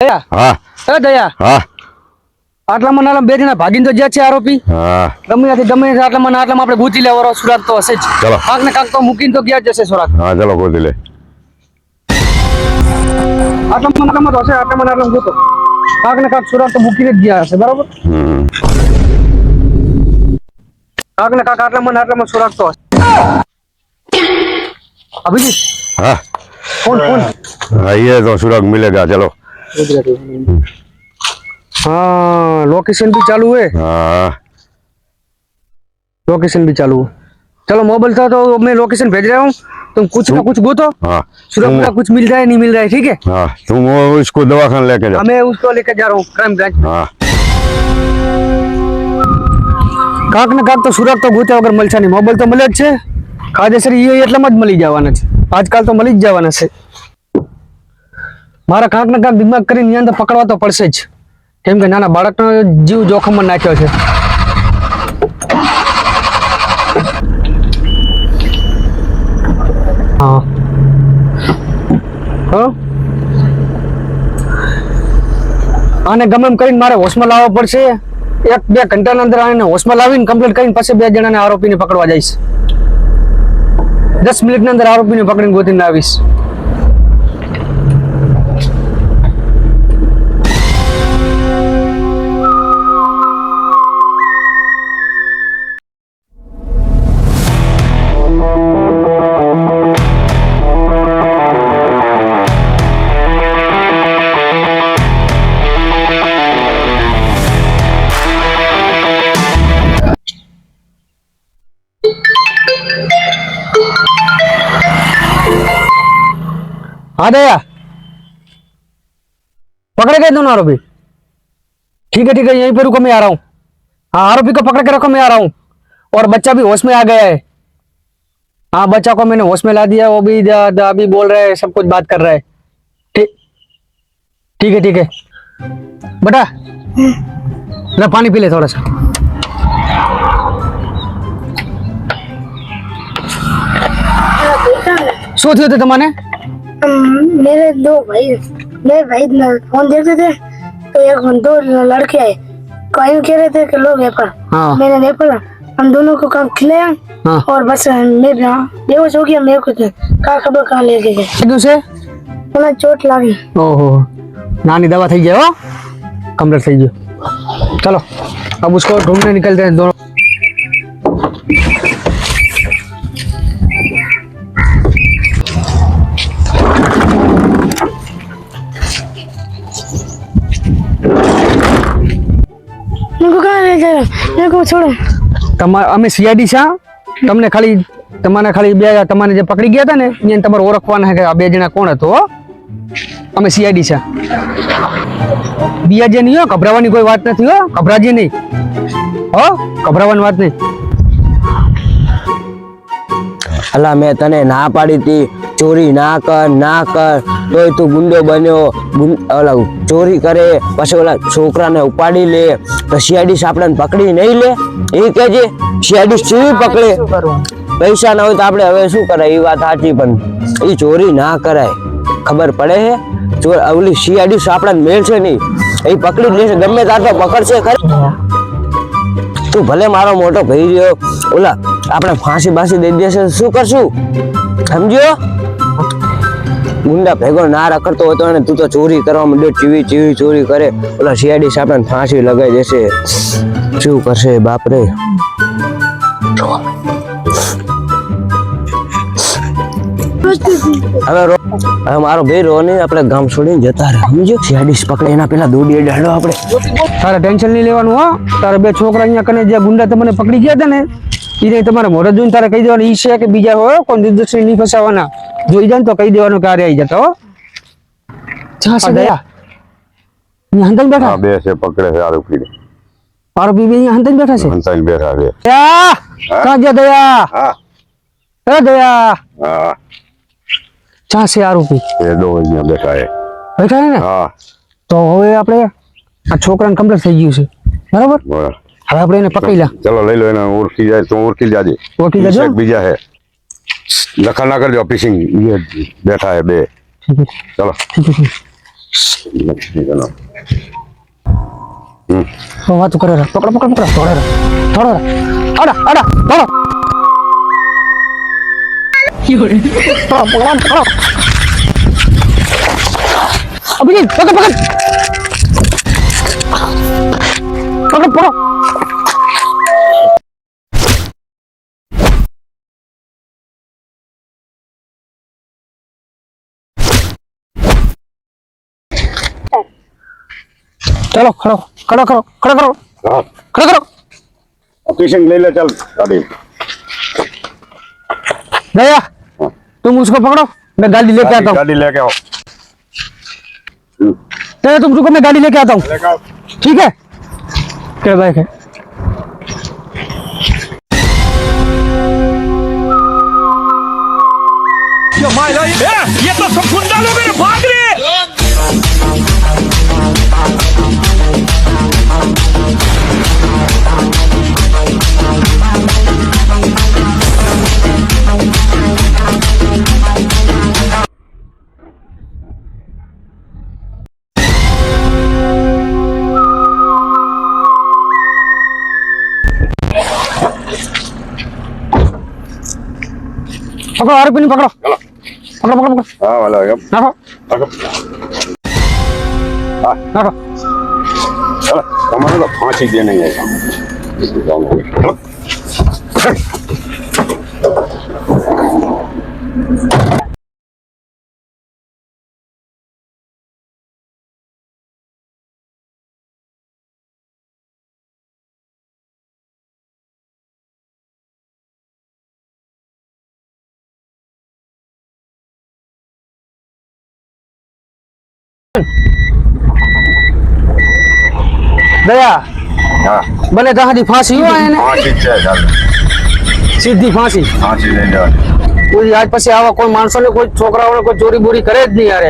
દયા હા એ દયા હા આટલામાં નાટલા બે જણા ભાગીને તો જ્યાં છે આરોપી હા ગમે આટલામાં આપણે ગૂંચી લેવાનો સુરાગ તો હશે જ ચલો કાક ને કાક તો મૂકીને તો ગયા જ જશે સુરાગ હા ચલો ગોતી લે આટલામાં તો હશે આટલામાં નાટલા ગોતો કાક ને કાક સુરાગ તો મૂકીને જ ગયા હશે બરાબર કાક ને કાક આટલામાં સુરાગ તો હશે અભિજીત हाँ कौन कौन ये तो सुराग मिलेगा चलो हाँ लोकेशन भी चालू है हाँ लोकेशन भी चालू है चलो मोबाइल था तो मैं लोकेशन भेज रहा हूँ तुम कुछ ना कुछ गोतो हाँ सुरक्षा का कुछ मिल रहा है नहीं मिल रहा है ठीक है हाँ तुम वो इसको दवाखाना लेके जाओ मैं उसको लेकर जा रहा हूँ क्राइम ब्रांच हाँ કાક ને કાક તો સુરત તો ગોત્યા વગર મળશે નહીં મોબાઈલ તો મળે જ છે કાયદેસર એ એટલામાં જ મળી જવાના છે આજકાલ તો મળી જ જવાના છે મારા કાંક ને કાંક દિમાગ કરીને ની અંદર પકડવા તો પડશે જ કેમ કે નાના બાળકનો જીવ જોખમમાં નાખ્યો છે હા આને ગમે એમ કરીને મારે હોશમાં લાવવો પડશે 1-2 ઘંટાના અંદર આને હોશમાં લાવીને કમ્પ્લીટ કરીને પછી 2 જણાને આરોપીને પકડવા જઈશ 10 મિનિટની અંદર આરોપીને પકડીને ગોતીને આવીશ हाँ दया पकड़े गए दोनों आरोपी ठीक है यहीं पर रुको मैं आ रहा हूँ हाँ आरोपी को पकड़ के रखो मैं आ रहा हूँ और बच्चा भी होश में आ गया है हाँ बच्चा को मैंने होश में ला दिया वो भी अभी बोल रहे हैं सब कुछ बात कर रहा है ठीक है बेटा ला पानी पी ले थोड़ा सा શું થયું હતું તમને मेरे मेरे भाई फोन देखते थे तो एक दो लड़के आए कहीं कह रहे थे कि लो वेपर हाँ मैंने वेपर हम दोनों को काम खिलाया हाँ और बस मैं बेहोश हो गया मेरे को कहा खबर कहाँ लेके गए क्यों से મને ચોટ લાગી ओहो नानी दवा थी गया हो कम्प्लीट थी गयो चलो अब उसको ढूंढने निकलते हैं दोनों मेरे को कहाँ ले जा रहा मेरे को छोड़ो અમે સીઆઈડી છે તમને ખાલી તમારે ખાલી બે તમારે જે પકડી ગયા હતા ને એને તમારે ઓળખવાના છે કે આ બે જણા કોણ હતો હો અમે સીઆઈડી છે બીજા જે નહીં હો ગભરાવાની કોઈ વાત નથી હો ગભરાજી નહીં હો ગભરાવાની વાત નહીં અલા મેં તને ના પાડી હતી ચોરી ના કર તોય તું ગુંડો બન્યો ઓલા ચોરી કરે પછી ઓલા છોકરાને ઉપાડી લે તો સીઆઈડી આપણને પકડી નહીં લે એ કહેજે સીઆઈડી ચીવી પકડે પૈસા ના હોય તો આપણે હવે શું કરાય એ વાત સાચી પણ એ ચોરી ના કરાય ખબર પડે હે ચોર ઓલી સીઆઈડી આપણને મેળશે નહીં એ પકડી જ લેશે ગમે તાર તો પકડશે ખરી તું ભલે મારો મોટો ભાઈ રહ્યો ઓલા આપણે ફાંસી બાસી દઈ દેશે શું કરશું સમજ્યો ગુંડા ભેગો ના રખડતો હોય તો એને તું તો ચોરી કરવા માંડ્યો ચીવી ચોરી કરે ઓલા સીઆઈડી આપણને ફાંસી લગાવી દેશે શું કરશે બાપરે હવે મારો ભાઈ રો નહીં આપણે ગામ છોડીને જતા રહે સમજો સીઆઈડી પકડે એના પેલા દોડીએ ડાળો આપણે તારે ટેન્શન નહીં લેવાનું હો તારા બે છોકરા અહીંયા કને જે ગુંડા તમને પકડી ગયા હતા ને એ તમારે મોઢે જોઈને તારે કહી દેવાનું ઈ છે કે બીજા હોય કોઈ નિર્દોષ નહીં ફસાવાના જોઈ જાય ને તો કહી દેવાનું કે આ રહી જતા હો દયા અહીંયા હંતાઈ બેઠા हाँ બે છે પકડે છે આરોપીને આરોપી બી અહીંયા હંતાઈ બેઠા છે હંતાઈને બેઠા છે દયા ક્યાં ગયા દયા હા એ દયા હા ક્યાં છે આરોપી એ દો અહીંયા બેઠા છે બેઠા છે ને હા તો હવે આપણે આ છોકરાને કમ્પ્લીટ થઈ ગયું છે બરાબર બરાબર હવે આપણે એને પકડી લા ચલો લઈ લો એને ઓળખી જાય તો ઓળખી જાજે ઓળખી જાજો? બીજા હે લખા ના કરજો પીસિંગ બેઠા હે બે ઠીક છે ચલો ઠીક છે નક્કી કરો. વાતું કરે રે. પકડો પકડો પકડો થોડો રે થોડો રે આડા આડા થોડો પકડો પકડો અભિજીત પકડ પકડ પકડ પકડો चलो खड़ो खड़ो करो खड़ो करो હા खड़ो करो પેશન્ટ લઈ લે ચાલ ગાડી. दया तुम उसको पकड़ो मैं गाड़ी लेके आता हूँ ગાડી લેકે આવો. दया तुम रुको मैं गाड़ी लेके आता हूँ લેકે આવો. ठीक है क्या बाइक है ये तो सब गुंडा लोग हैं, भाग रहे। पकड़ो आरोपी ने पकड़ो पकड़ो पकड़ो पकड़ो હા વાલા એમ. नाखो આગળ. नाखो ચાલો તમારે તો ફાંસી દે નહીં ચાલો. दया હા बने जहाँ दी फांसी हुआ है ने ફાંસી જ છે ચાલો. सीधी फांसी ફાંસી લઈ લેવાની. કોઈ આજ પછી આવા કોઈ માણસો ને કોઈ છોકરાઓને કોઈ ચોરી બોરી કરે જ નહીં યાર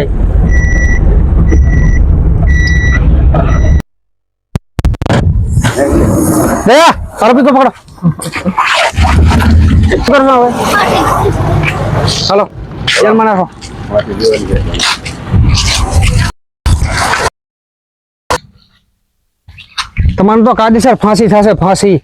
दया आरोपी को पकड़ो करना है हेलो जेल में नाखो ફાંસી દેવાની છે. તમારે તો કાયદેસર ફાંસી થશે ફાંસી